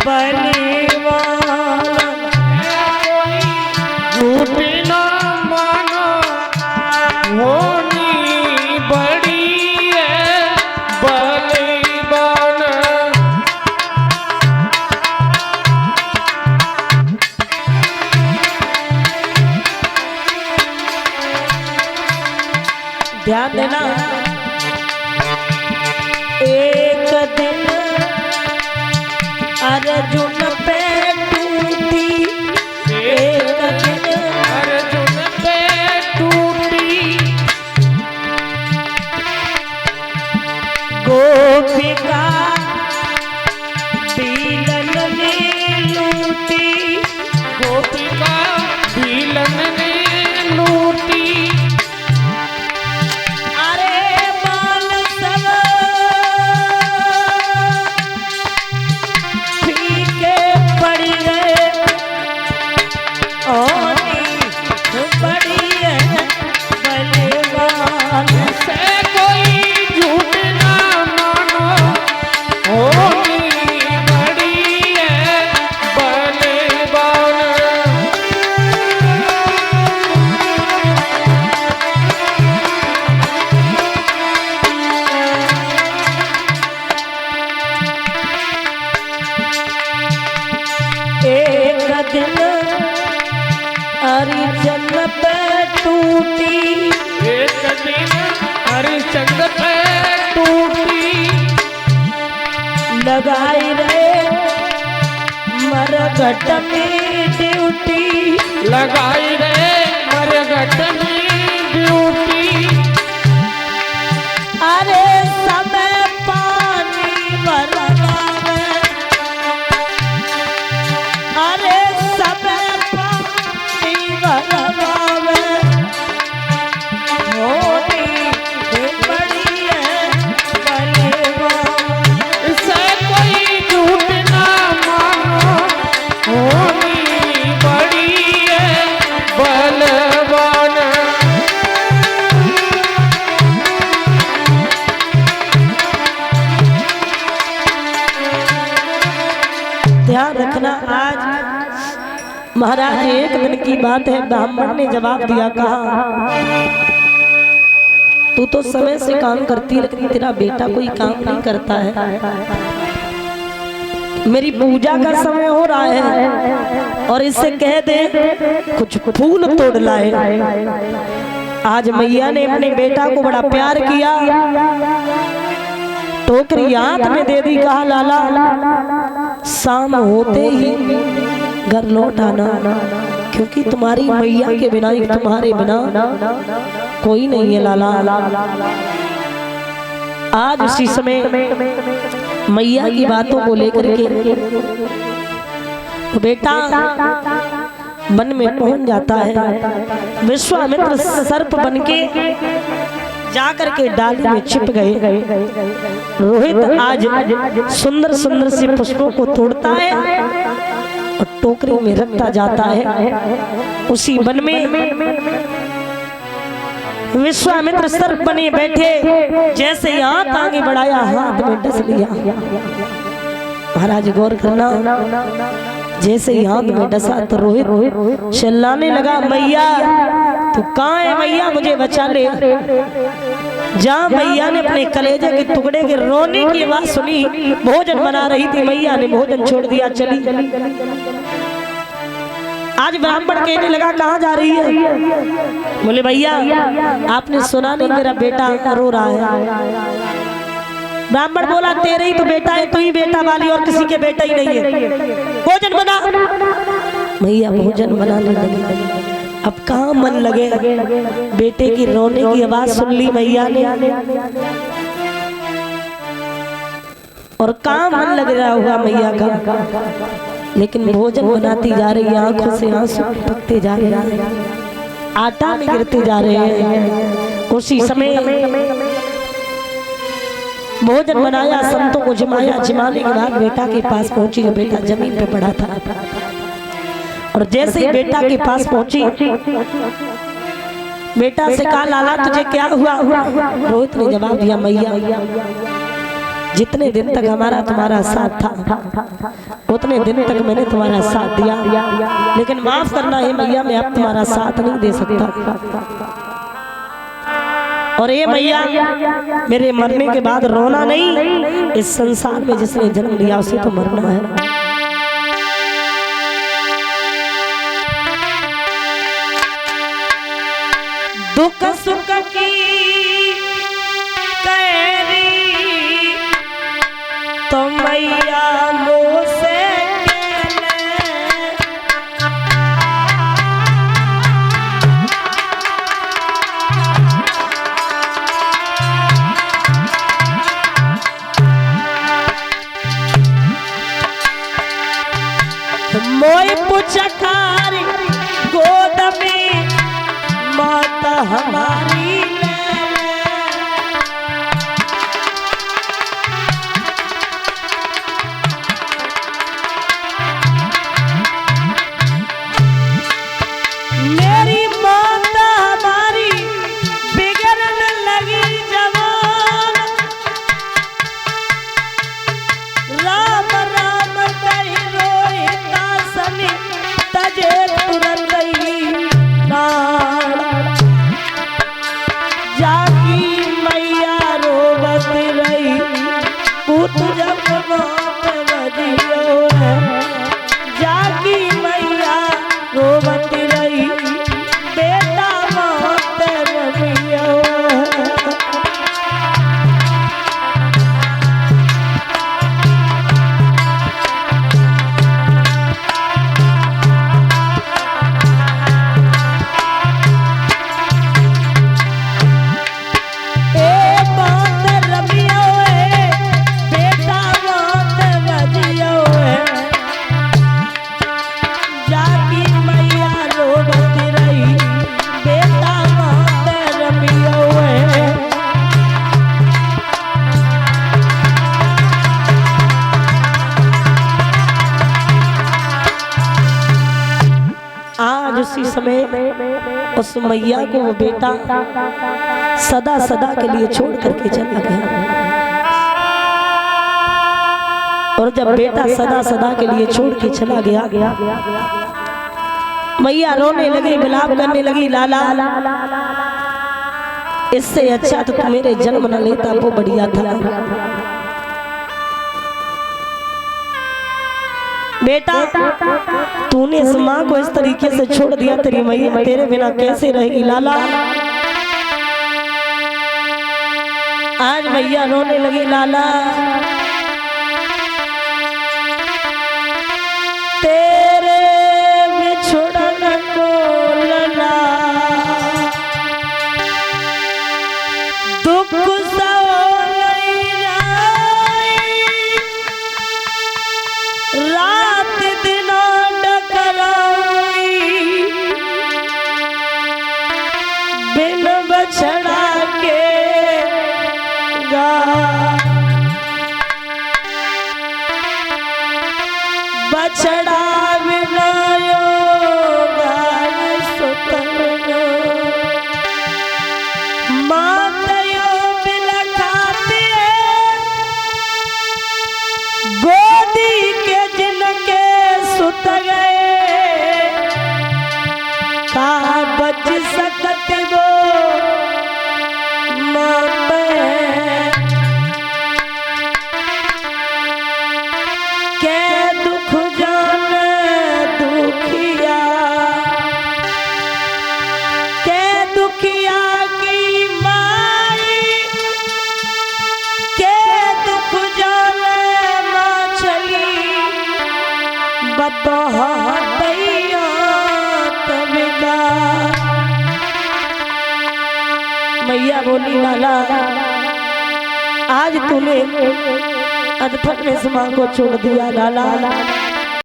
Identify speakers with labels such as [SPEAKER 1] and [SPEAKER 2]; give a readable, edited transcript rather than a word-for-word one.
[SPEAKER 1] बलिवान झूठ ना मानो होनी बड़ी है बलिवान। ध्यान देना, एक दिन अर्जुन पे टूटी, एक दिन अर्जुन पे टूटी, गोपिका बीलन ने लूटी, गोपिका बीलन ने लूटी। हरिचंद पे टूटी, एक दिन हरिचंद पे टूटी, लगाई रहे मरघट में ड्यूटी, लगाई रहे मरघट में ड्यूटी। अरे समय पानी बरसावे, अरे समय बरसावे, होनी बड़ी है बलिवान। इसे कोई झूठ ना मानो, होनी बड़ी है बलवान। ध्यान रखना, आज महाराज एक दिन की बात है, ब्राह्मण ने जवाब दिया, कहा तू तो समय से काम करती लेकिन तेरा बेटा कोई काम नहीं करता है। मेरी पूजा का समय हो रहा है और इससे कह दे कुछ फूल तोड़ लाए। आज मैया ने अपने बेटा को बड़ा प्यार किया, टोकरी हाथ में दे दी, कहा लाला शाम होते ही घर लौट आना, क्योंकि तुम्हारी मैया के बिना, तुम्हारे बिना कोई नहीं है लाला। आज उसी समय मैया की बातों को लेकर के बेटा वन में पहुंच जाता है। विश्वामित्र सर्प बनके जाकर के डाली में छिप गए। रोहित आज सुंदर सुंदर से पुष्पों को तोड़ता है और टोकरी में रखता जाता है। उसी वन में विश्वामित्र सर्प बने बैठे, जैसे हाथ आगे बढ़ाया हाथ में डस लिया। महाराज गौर करना, जैसे ही हाथ में डसा तो रोहित चिल्लाने लगा, मैया तू कहाँ है मैया, मुझे बचा ले। जहाँ मैया ने अपने कलेजे के टुकड़े के रोने की आवाज सुनी, भोजन बना रही थी, मैया ने भोजन छोड़ दिया, चली। आज ब्राह्मण कहने लगा कहाँ जा रही है? बोले भैया आपने सुना नहीं, मेरा बेटा रो रहा है। ब्राह्मण बोला तेरे ही तो बेटा है, तू ही बेटा वाली, और किसी के बेटा ही नहीं है, भोजन बना। मैया भोजन बनाने लगी। अब कहाँ मन लगे, बेटे की रोने की आवाज सुन ली मैया ने, और कहाँ मन लग रहा हुआ मैया का, लेकिन भोजन बनाती जा रही, आंखों से आंसू टपकते जा रहे हैं, आटा में गिरते जा रहे हैं। उसी समय भोजन बनाया, संतों को जिमाया, जिमाने के बाद बेटा के पास पहुंची, जो बेटा जमीन पे पड़ा था। और जैसे ही बेटा के पास पहुंची, बेटा से कहा लाला तुझे क्या हुआ? रोहित ने जवाब दिया, मैया जितने दिन तक हमारा तुम्हारा साथ था उतने दिन तक मैंने तुम्हारा साथ दिया, लेकिन माफ करना है मैया, मैं अब तुम्हारा साथ नहीं दे सकता। और ये मैया मेरे मरने के बाद रोना नहीं, इस संसार में जिसने जन्म लिया उसे तो मरना है। दुख सुख की कैरी तो मैया मुझसे मोई पुचकारी गोद में माता हमारी मेरी माता हमारी बिगड़ने लगी जवान, राम राम कही रोहिता सनी तजे तुरंत जाकी मैया रोवत रही पुत जब मौत बजियो है, जाकी मैया रोवत रही बेटा मौत बजियो है। उसी समय उस मैया को वो बेटा सदा सदा के लिए छोड़ करके चला गया। और जब बेटा सदा सदा के लिए छोड़ के चला गया, मैया रोने लगी, विलाप करने लगी, लाला इससे अच्छा तो तू मेरे जन्म न लेता, वो बढ़िया था। बेटा तूने इस माँ को इस तरीके से छोड़ दिया, तेरी मैया तेरे बिना कैसे रहेगी लाला। आज मैया रोने लगी, लाला तेरे बिछुड़न को लला दुख रात दिन डकराई बिन बछड़ा के गा बछड़ा बिना मातयो बिन खाती गोदी के जिनके सुत गए का बच सकत वो माते के दुख जान दुखिया के दुखिया की माई के दुख जान मैया बोली, लाला आज तूने अधपट में माँ को छोड़ दिया लाला,